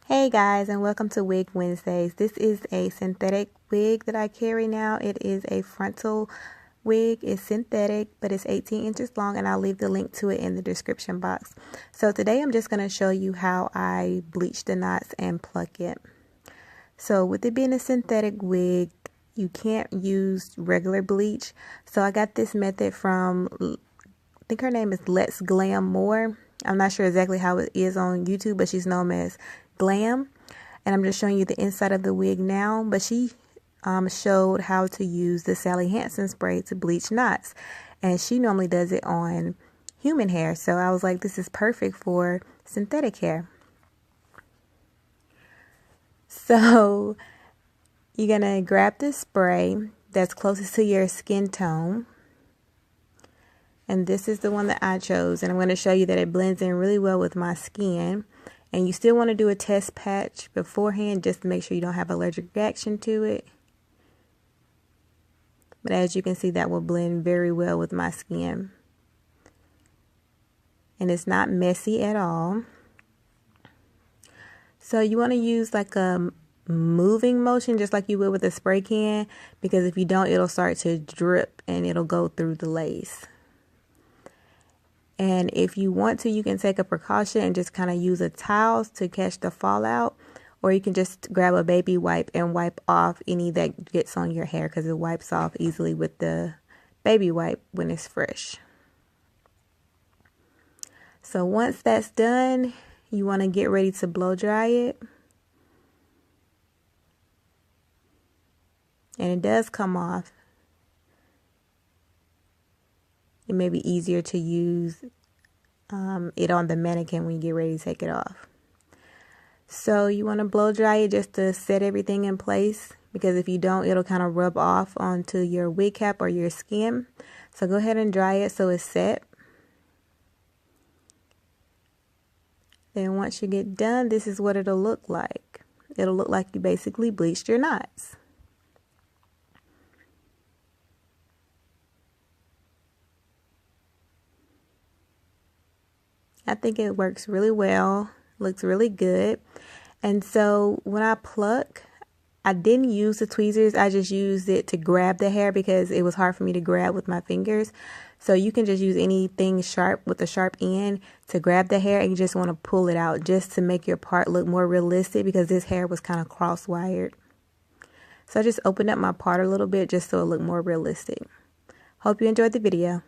Hey guys, and welcome to Wig Wednesdays. This is a synthetic wig that I carry now. It is a frontal wig. It's synthetic, but it's 18 inches long, and I'll leave the link to it in the description box. So today I'm just going to show you how I bleach the knots and pluck it. So with it being a synthetic wig, you can't use regular bleach. So I got this method from, I think her name is Let's Glam More. I'm not sure exactly how it is on YouTube, but she's known as Glam, and I'm just showing you the inside of the wig now. But she showed how to use the hansen spray to bleach knots, and she normally does it on human hair. So I was like, this is perfect for synthetic hair. So you're gonna grab the spray that's closest to your skin tone, and this is the one that I chose, and I'm going to show you that it blends in really well with my skin. And you still want to do a test patch beforehand just to make sure you don't have allergic reaction to it. But as you can see, that will blend very well with my skin. And it's not messy at all. So you want to use like a moving motion just like you would with a spray can, because if you don't, it'll start to drip and it'll go through the lace. And if you want to, you can take a precaution and just kind of use a towel to catch the fallout. Or you can just grab a baby wipe and wipe off any that gets on your hair, because it wipes off easily with the baby wipe when it's fresh. So once that's done, you want to get ready to blow dry it. And it does come off. It may be easier to use it on the mannequin when you get ready to take it off. So you want to blow dry it just to set everything in place, because if you don't, it'll kind of rub off onto your wig cap or your skin. So go ahead and dry it so it's set. Then once you get done, this is what it'll look like. It'll look like you basically bleached your knots. I think it works really well, looks really good. And so when I pluck, I didn't use the tweezers. I just used it to grab the hair because it was hard for me to grab with my fingers. So you can just use anything sharp with a sharp end to grab the hair, and you just want to pull it out just to make your part look more realistic, because this hair was kind of cross-wired. So I just opened up my part a little bit just so it looked more realistic. Hope you enjoyed the video.